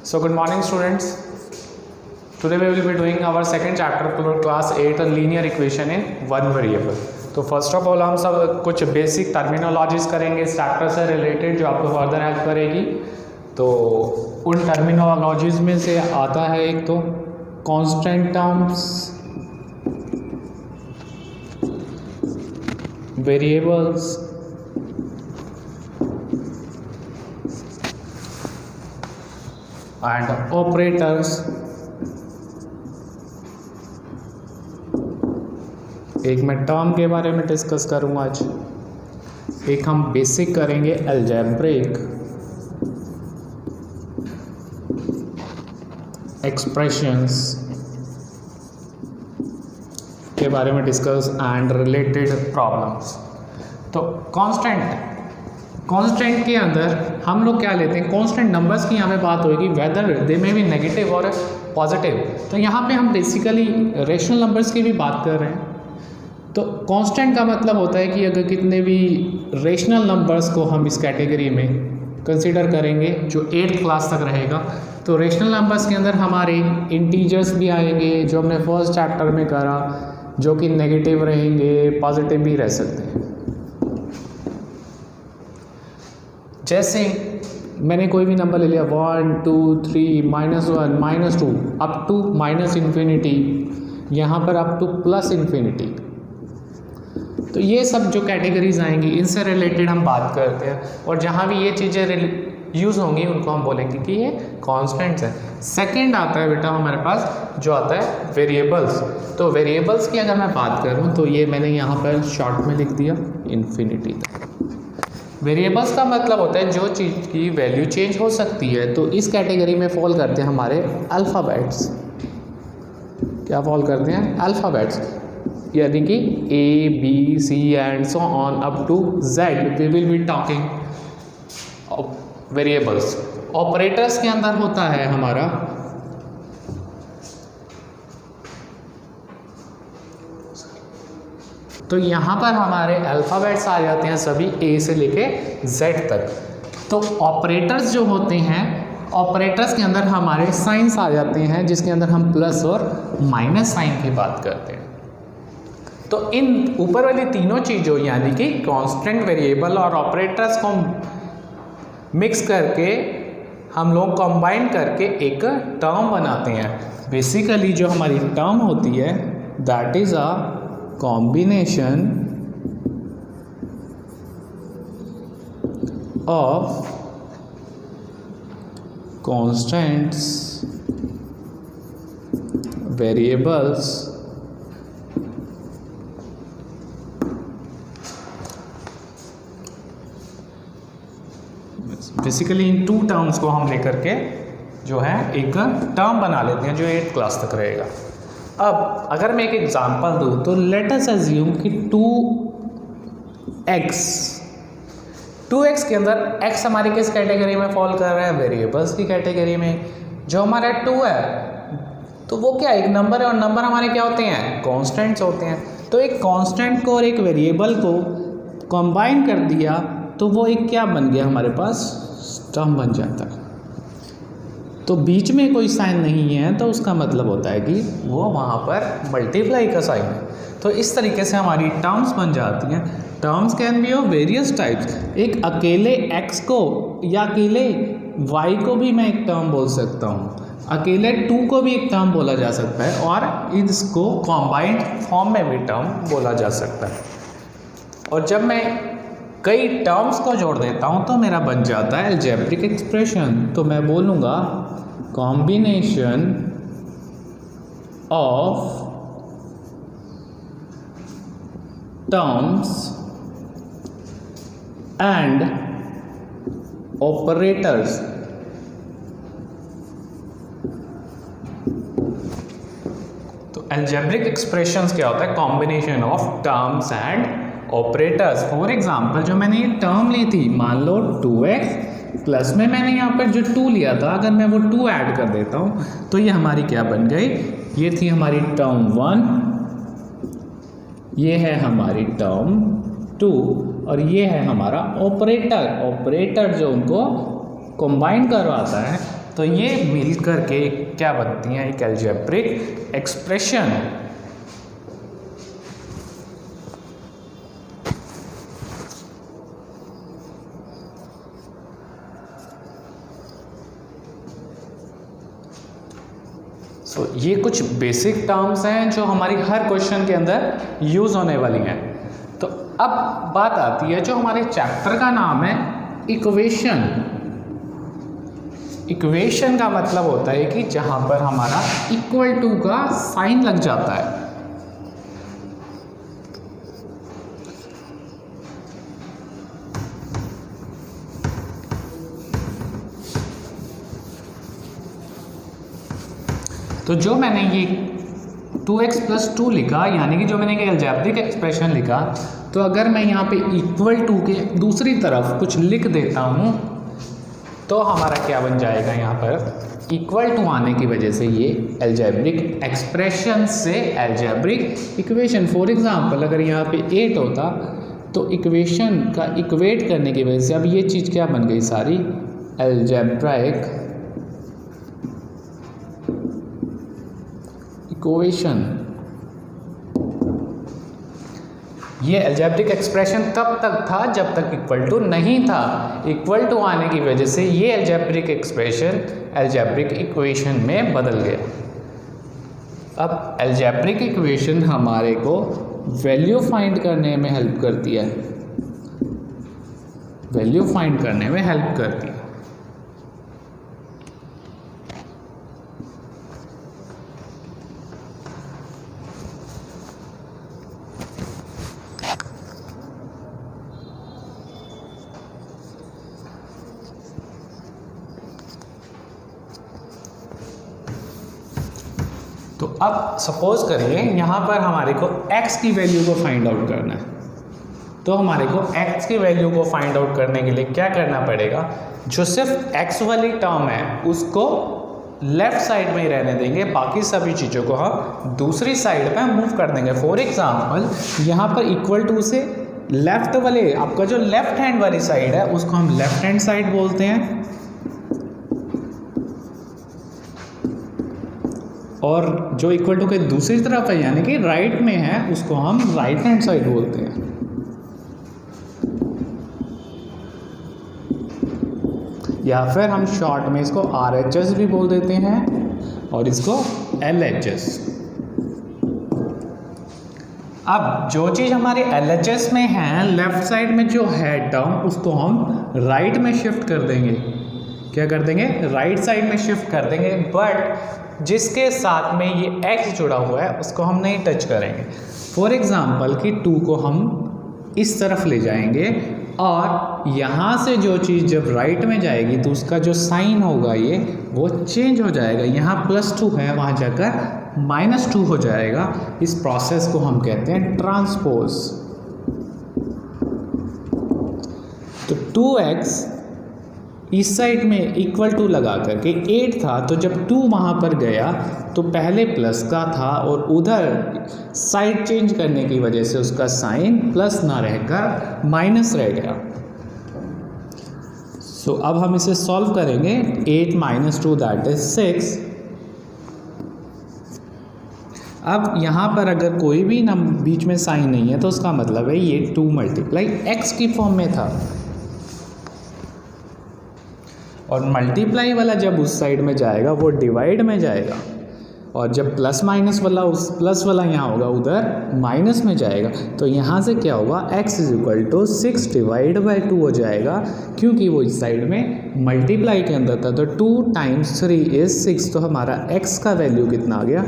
So good morning students. Today we will be doing our second chapter for class 8 linear equation in one variable. तो first of all हम सब कुछ basic terminologies करेंगे इस chapter से related जो आपको फर्दर हेल्प करेगी। तो उन टर्मिनोलॉजीज में से आता है एक तो constant terms, variables, and operators. एक मैं टर्म के बारे में डिस्कस करूँगा आज, एक हम बेसिक करेंगे अलजेब्रिक एक्सप्रेशंस के बारे में डिस्कस एंड रिलेटेड प्रॉब्लम्स। तो कांस्टेंट के अंदर हम लोग क्या लेते हैं, कांस्टेंट नंबर्स की यहाँ पे बात होगी, वेदर दे में भी नेगेटिव और पॉजिटिव। तो यहाँ पे हम बेसिकली रेशनल नंबर्स की भी बात कर रहे हैं। तो कांस्टेंट का मतलब होता है कि अगर कितने भी रेशनल नंबर्स को हम इस कैटेगरी में कंसीडर करेंगे जो 8th क्लास तक रहेगा, तो रेशनल नंबर्स के अंदर हमारे इंटीजर्स भी आएंगे जो हमने फर्स्ट चैप्टर में करा, जो कि नेगेटिव रहेंगे, पॉजिटिव भी रह सकते हैं। जैसे मैंने कोई भी नंबर ले लिया 1 2 3 -1 -2 अप टू -इन्फिनिटी, यहाँ पर अप टू +इन्फिनिटी। तो ये सब जो कैटेगरीज आएंगी इनसे रिलेटेड हम बात करते हैं, और जहाँ भी ये चीज़ें यूज़ होंगी उनको हम बोलेंगे कि ये कॉन्स्टेंट्स हैं। सेकंड आता है बेटा हमारे पास जो आता है वेरिएबल्स। तो वेरिएबल्स की अगर मैं बात करूँ तो ये मैंने यहाँ पर शॉर्ट में लिख दिया इन्फिनिटी तक। वेरिएबल्स का मतलब होता है जो चीज़ की वैल्यू चेंज हो सकती है। तो इस कैटेगरी में फॉल करते हैं हमारे अल्फ़ाबेट्स। क्या फॉल करते हैं? अल्फ़ाबेट्स, यानी कि A B C and so on up to Z we will be talking variables. Operators के अंदर होता है हमारा तो यहाँ पर हमारे अल्फ़ाबेट्स आ जाते हैं सभी A से लेके Z तक। तो ऑपरेटर्स जो होते हैं, ऑपरेटर्स के अंदर हमारे साइंस आ जाते हैं जिसके अंदर हम प्लस और माइनस साइन की बात करते हैं। तो इन ऊपर वाली तीनों चीज़ों यानी कि कांस्टेंट, वेरिएबल और ऑपरेटर्स को मिक्स करके हम लोग कंबाइन करके एक टर्म बनाते हैं। बेसिकली जो हमारी टर्म होती है that is a combination of constants, variables basically इन टू टर्म्स को हम लेकर के जो है एक टर्म बना लेते हैं जो 8th क्लास तक रहेगा। अब अगर मैं एक एग्जांपल दूं तो लेट अस अज्यूम कि 2x के अंदर x हमारी किस कैटेगरी में फॉल कर रहा है? वेरिएबल्स की कैटेगरी में। जो हमारा 2 है तो वो क्या एक नंबर है, और नंबर हमारे क्या होते हैं? कांस्टेंट्स होते हैं। तो एक कांस्टेंट को और एक वेरिएबल को कंबाइन कर दिया तो वो एक क्या बन गया हमारे पास? टर्म बन जाता है। तो बीच में कोई साइन नहीं है तो उसका मतलब होता है कि वो वहाँ पर मल्टीप्लाई का साइन है। तो इस तरीके से हमारी टर्म्स बन जाती हैं। Terms can be of various types. एक अकेले x को या अकेले y को भी मैं एक टर्म बोल सकता हूँ, अकेले 2 को भी एक टर्म बोला जा सकता है, और इसको कॉम्बाइंड फॉर्म में भी टर्म बोला जा सकता है। और जब मैं कई टर्म्स को जोड़ देता हूँ तो मेरा बन जाता है अलजेब्रिक एक्सप्रेशन। तो मैं बोलूँगा combination of terms and operators तो अलजेब्रिक एक्सप्रेशंस क्या होता है? Combination of terms and operators. For example जो मैंने ये टर्म ली थी, मान लो 2x प्लस में मैंने यहाँ पर जो 2 लिया था, अगर मैं वो 2 ऐड कर देता हूँ तो ये हमारी क्या बन गई? ये थी हमारी टर्म 1, ये है हमारी टर्म 2, और ये है हमारा ऑपरेटर। ऑपरेटर जो उनको कंबाइन करवाता है तो ये मिल करके क्या बनती हैं, एक अलजेब्रिक एक्सप्रेशन। ये कुछ बेसिक टर्म्स हैं जो हमारी हर क्वेश्चन के अंदर यूज़ होने वाली हैं। तो अब बात आती है, जो हमारे चैप्टर का नाम है इक्वेशन। इक्वेशन का मतलब होता है कि जहाँ पर हमारा इक्वल टू का साइन लग जाता है। तो जो मैंने ये 2x + 2 लिखा, यानी कि जो मैंने ये अलजेब्रिक एक्सप्रेशन लिखा, तो अगर मैं यहाँ पे इक्वल टू के दूसरी तरफ कुछ लिख देता हूँ तो हमारा क्या बन जाएगा, यहाँ पर इक्वल टू आने की वजह से ये अलजेब्रिक एक्सप्रेशन से अलजेब्रिक इक्वेशन। फॉर एग्जांपल अगर यहाँ पे 8 होता तो इक्वेशन का इक्वेट करने की वजह से अब ये चीज़ क्या बन गई, सारी अलजेब्रिक इक्वेशन। ये अलजेब्रिक एक्सप्रेशन तब तक था जब तक इक्वल टू नहीं था। इक्वल टू आने की वजह से ये अलजेब्रिक एक्सप्रेशन अलजेब्रिक इक्वेशन में बदल गया। अब अलजेब्रिक इक्वेशन हमारे को वैल्यू फाइंड करने में हेल्प करती है, वैल्यू फाइंड करने में हेल्प करती है। तो अब सपोज करिए यहाँ पर हमारे को x की वैल्यू को फाइंड आउट करना है। तो हमारे को x की वैल्यू को फाइंड आउट करने के लिए क्या करना पड़ेगा, जो सिर्फ x वाली टर्म है उसको लेफ्ट साइड में ही रहने देंगे, बाकी सभी चीज़ों को हम दूसरी साइड पे मूव कर देंगे। फॉर एग्जांपल यहाँ पर इक्वल टू से लेफ्ट वाले, आपका जो लेफ्ट हैंड वाली साइड है उसको हम लेफ्ट हैंड साइड बोलते हैं, और जो इक्वल टू के दूसरी तरफ है यानी कि राइट में है उसको हम राइट हैंड साइड बोलते हैं। या फिर हम शॉर्ट में इसको RHS भी बोल देते हैं और इसको LHS। अब जो चीज़ हमारे LHS में है, लेफ्ट साइड में जो है टर्म, उसको हम राइट में शिफ्ट कर देंगे। क्या कर देंगे, राइट साइड में शिफ्ट कर देंगे, बट जिसके साथ में ये x जुड़ा हुआ है उसको हम नहीं टच करेंगे। फॉर एग्जांपल कि 2 को हम इस तरफ ले जाएंगे और यहाँ से जो चीज़ जब राइट में जाएगी तो उसका जो साइन होगा ये वो चेंज हो जाएगा। यहाँ +2 है, वहाँ जाकर -2 हो जाएगा। इस प्रोसेस को हम कहते हैं ट्रांसपोज। तो 2x इस साइड में इक्वल टू लगा करके 8 था, तो जब 2 वहाँ पर गया तो पहले प्लस का था और उधर साइड चेंज करने की वजह से उसका साइन प्लस ना रहकर माइनस रह गया। सो अब हम इसे सॉल्व करेंगे। 8 - 2 दैट इज 6। अब यहाँ पर अगर कोई भी बीच में साइन नहीं है तो उसका मतलब है ये 2 × x की फॉर्म में था, और मल्टीप्लाई वाला जब उस साइड में जाएगा वो डिवाइड में जाएगा, और जब प्लस माइनस वाला उस प्लस वाला यहाँ होगा उधर माइनस में जाएगा। तो यहाँ से क्या होगा, x = 6 / 2 हो जाएगा, क्योंकि वो इस साइड में मल्टीप्लाई के अंदर था। तो 2 × 3 = 6, तो हमारा x का वैल्यू कितना आ गया,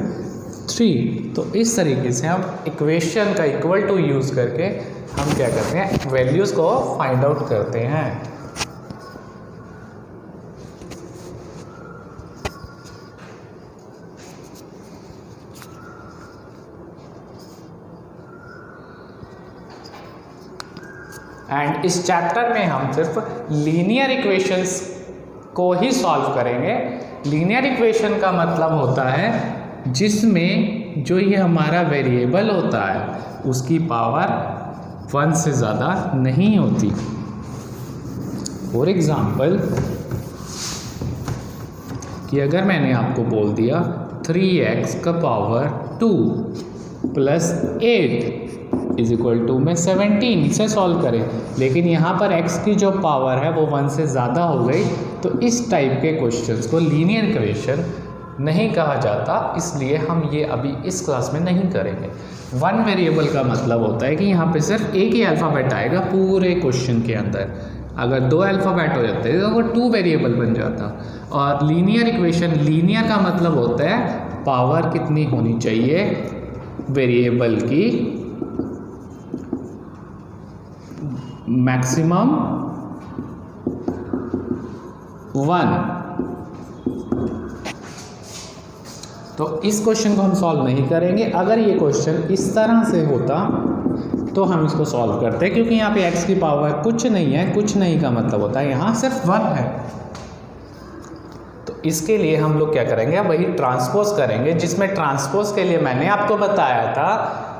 3। तो इस तरीके से हम इक्वेशन का इक्वल टू यूज़ करके हम क्या करते हैं, वैल्यूज़ को फाइंड आउट करते हैं। एंड इस चैप्टर में हम सिर्फ लीनियर इक्वेशंस को ही सॉल्व करेंगे। लीनियर इक्वेशन का मतलब होता है जिसमें जो ये हमारा वेरिएबल होता है उसकी पावर 1 से ज़्यादा नहीं होती। फॉर एग्ज़ाम्पल कि अगर मैंने आपको बोल दिया 3x का power 2 plus 8 is equal to में 17 से सॉल्व करें, लेकिन यहाँ पर x की जो पावर है वो 1 से ज़्यादा हो गई, तो इस टाइप के क्वेश्चंस को लीनियर इक्वेशन नहीं कहा जाता, इसलिए हम ये अभी इस क्लास में नहीं करेंगे। वन वेरिएबल का मतलब होता है कि यहाँ पे सिर्फ एक ही अल्फ़ाबेट आएगा पूरे क्वेश्चन के अंदर। अगर दो अल्फ़ाबेट हो जाते तो वो टू वेरिएबल बन जाता। और लीनियर इक्वेशन, लीनियर का मतलब होता है पावर कितनी होनी चाहिए वेरिएबल की, मैक्सिमम 1। तो इस क्वेश्चन को हम सॉल्व नहीं करेंगे। अगर ये क्वेश्चन इस तरह से होता तो हम इसको सॉल्व करते हैं, क्योंकि यहाँ पे x की पावर कुछ नहीं है, कुछ नहीं का मतलब होता है यहाँ सिर्फ 1 है। तो इसके लिए हम लोग क्या करेंगे, अब वही ट्रांसपोज करेंगे, जिसमें ट्रांसपोज के लिए मैंने आपको बताया था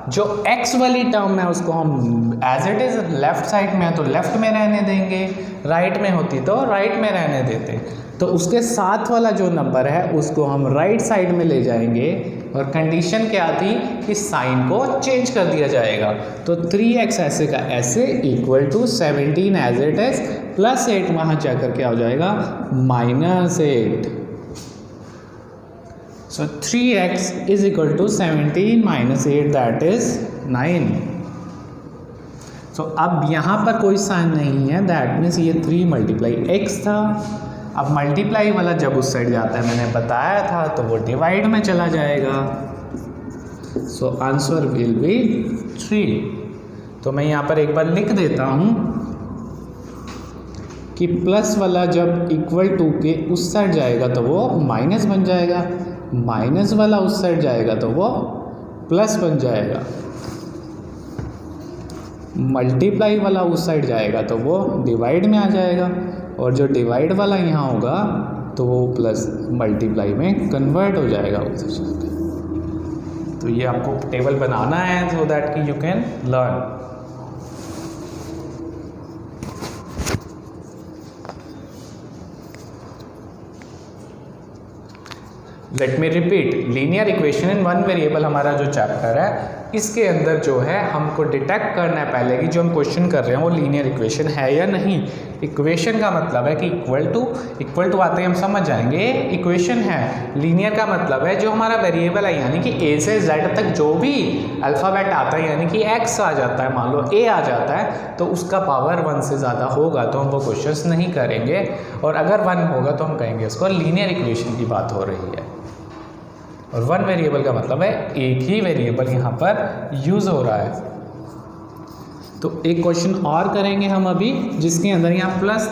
जो x वाली टर्म है उसको हम as it is left side में है तो लेफ्ट में रहने देंगे, राइट में होती तो राइट में रहने देते। तो उसके साथ वाला जो नंबर है उसको हम राइट साइड में ले जाएंगे, और कंडीशन क्या थी कि साइन को चेंज कर दिया जाएगा। तो 3x ऐसे का ऐसे equal to 17 as it is plus 8 वहाँ जाकर क्या हो जाएगा -8। So 3x is equal to 17 -8 that is 9। So अब यहाँ पर कोई साइन नहीं है, दैट मीन्स ये 3 मल्टीप्लाई x था। अब मल्टीप्लाई वाला जब उस साइड जाता है मैंने बताया था तो वो डिवाइड में चला जाएगा। So answer will be 3। तो मैं यहाँ पर एक बार लिख देता हूँ कि प्लस वाला जब इक्वल टू के उस साइड जाएगा तो वो माइनस बन जाएगा, माइनस वाला उस साइड जाएगा तो वो प्लस बन जाएगा, मल्टीप्लाई वाला उस साइड जाएगा तो वो डिवाइड में आ जाएगा, और जो डिवाइड वाला यहाँ होगा तो वो प्लस मल्टीप्लाई में कन्वर्ट हो जाएगा उधर जाकर। तो ये आपको टेबल बनाना है सो दैट कि you can learn. Let me repeat, linear equation in one variable हमारा जो चैप्टर है इसके अंदर जो है हमको डिटेक्ट करना है पहले कि जो हम क्वेश्चन कर रहे हैं वो लीनियर इक्वेशन है या नहीं। इक्वेशन का मतलब है कि इक्वल टू आते ही हम समझ जाएंगे इक्वेशन है। लीनियर का मतलब है जो हमारा वेरिएबल है, यानी कि a से z तक जो भी अल्फ़ाबेट आता है, यानी कि x आ जाता है, मान लो a आ जाता है तो उसका पावर 1 से ज़्यादा होगा तो हम वो क्वेश्चंस नहीं करेंगे, और अगर 1 होगा तो हम कहेंगे उसको लीनियर इक्वेशन की बात हो रही है। और वन वेरिएबल का मतलब है एक ही वेरिएबल यहाँ पर यूज़ हो रहा है। तो एक क्वेश्चन और करेंगे हम अभी, जिसके अंदर यहाँ प्लस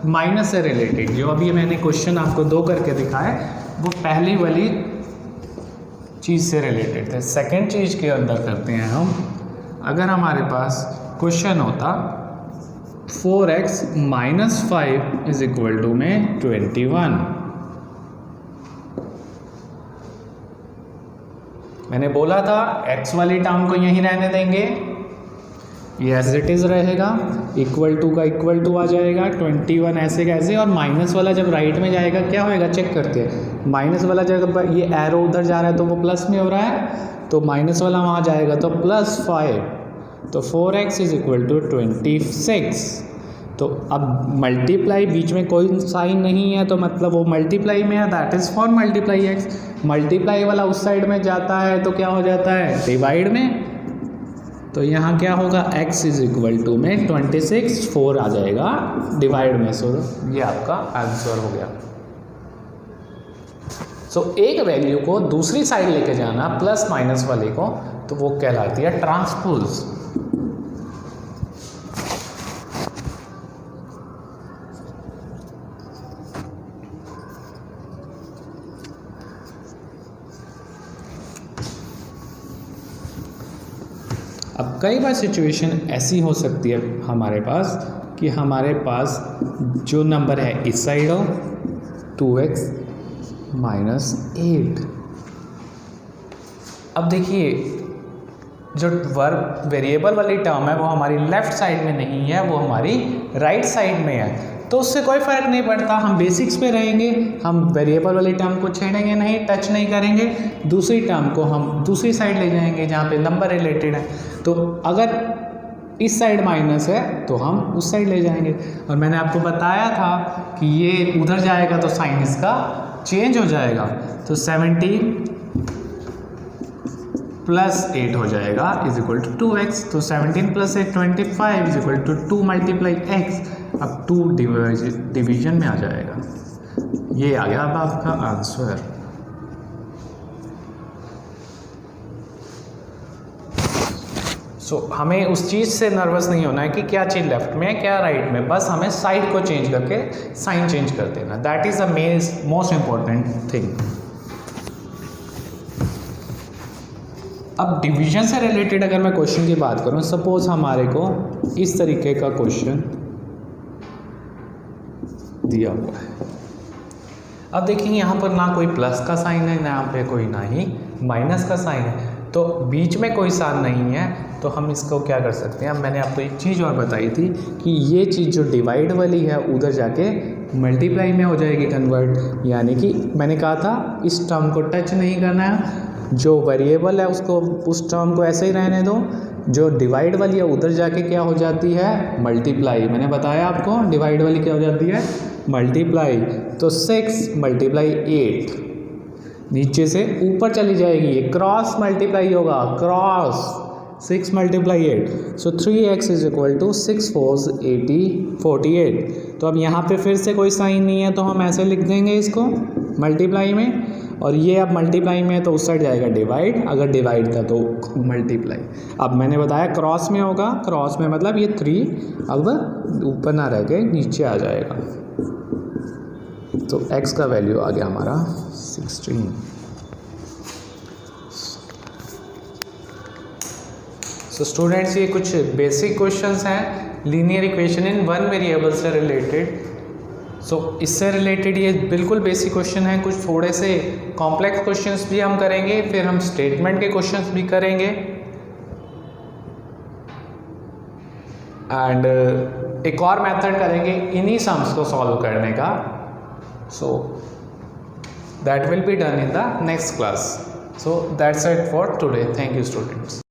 माइनस से रिलेटेड, जो अभी मैंने क्वेश्चन आपको 2 करके दिखाया वो पहली वाली चीज़ से रिलेटेड थे। सेकंड चीज़ के अंदर करते हैं हम, अगर हमारे पास क्वेश्चन होता 4x - 5 इज इक्वल टू में 21। मैंने बोला था x वाली टर्म को यहीं रहने देंगे, ये एज इट इज़ रहेगा, इक्वल टू का इक्वल टू आ जाएगा, 21 ऐसे कैसे, और माइनस वाला जब राइट में जाएगा क्या होएगा चेक करते हैं। माइनस वाला जब ये एरो उधर जा रहा है तो वो प्लस में हो रहा है, तो माइनस वाला वहाँ जाएगा तो +5, तो 4x इज इक्वल टू 26। तो अब मल्टीप्लाई, बीच में कोई साइन नहीं है तो मतलब वो मल्टीप्लाई में है, that is for multiply x। Multiply वाला उस साइड में जाता है तो क्या हो जाता है डिवाइड में, तो यहाँ क्या होगा x इज इक्वल टू में 26, 4 आ जाएगा डिवाइड में। सो ये आपका आंसर हो गया। सो एक वैल्यू को दूसरी साइड लेके जाना प्लस माइनस वाले को, तो वो कहलाती है ट्रांसपोज। अब कई बार सिचुएशन ऐसी हो सकती है हमारे पास कि हमारे पास जो नंबर है इस साइड हो 2x - 8। अब देखिए जो वेरिएबल वाली टर्म है वो हमारी लेफ़्ट साइड में नहीं है, वो हमारी राइट साइड में है। तो उससे कोई फ़र्क नहीं पड़ता, हम बेसिक्स पे रहेंगे, हम वेरिएबल वाली टर्म को छेड़ेंगे नहीं, टच नहीं करेंगे, दूसरी टर्म को हम दूसरी साइड ले जाएंगे जहाँ पे नंबर रिलेटेड है। तो अगर इस साइड माइनस है तो हम उस साइड ले जाएंगे। और मैंने आपको बताया था कि ये उधर जाएगा तो साइन इसका चेंज हो जाएगा, तो 17 प्लस 8 हो जाएगा इज इक्वल टू 2x। तो 17 plus 8 25 is equal to 2 multiply x। अब 2 डिवीजन में आ जाएगा। ये आ गया अब आपका आंसर। हमें उस चीज़ से नर्वस नहीं होना है कि क्या चीज़ लेफ्ट में है क्या राइट में, बस हमें साइड को चेंज करके साइन चेंज कर देना। That is the most important thing. अब डिवीजन से रिलेटेड अगर मैं क्वेश्चन की बात करूं, सपोज हमारे को इस तरीके का क्वेश्चन दिया हुआ है। अब देखिए यहाँ पर ना कोई प्लस का साइन है, ना यहाँ पे कोई ना ही माइनस का साइन है, तो बीच में कोई साइन नहीं है, तो हम इसको क्या कर सकते हैं। अब मैंने आपको एक चीज़ और बताई थी कि ये चीज़ जो डिवाइड वाली है उधर जाके मल्टीप्लाई में हो जाएगी कन्वर्ट, यानी कि मैंने कहा था इस टर्म को टच नहीं करना है, जो वेरिएबल है उसको उस टर्म को ऐसे ही रहने दो, जो डिवाइड वाली है उधर जाके क्या हो जाती है मल्टीप्लाई। मैंने बताया आपको डिवाइड वाली क्या हो जाती है मल्टीप्लाई। तो 6 मल्टीप्लाई 8 नीचे से ऊपर चली जाएगी, ये क्रॉस मल्टीप्लाई होगा, cross 6 multiply 8। So 3x is equal to 6 4 48। तो अब यहाँ पे फिर से कोई साइन नहीं है तो हम ऐसे लिख देंगे इसको मल्टीप्लाई में, और ये अब मल्टीप्लाई में है तो उस साइड जाएगा डिवाइड, अगर डिवाइड था तो मल्टीप्लाई। अब मैंने बताया क्रॉस में होगा, क्रॉस में मतलब ये 3 अब ऊपर ना रह के नीचे आ जाएगा, तो x का वैल्यू आ गया हमारा 16। सो स्टूडेंट्स ये कुछ बेसिक क्वेश्चंस हैं linear equation in one variable से रिलेटेड। सो इससे रिलेटेड ये बिल्कुल बेसिक क्वेश्चन है। कुछ थोड़े से कॉम्प्लेक्स क्वेश्चंस भी हम करेंगे, फिर हम स्टेटमेंट के क्वेश्चंस भी करेंगे, एंड एक और मेथड करेंगे इन्हीं सम्स को सॉल्व करने का। So that will be done in the next class. So that's it for today. Thank you students.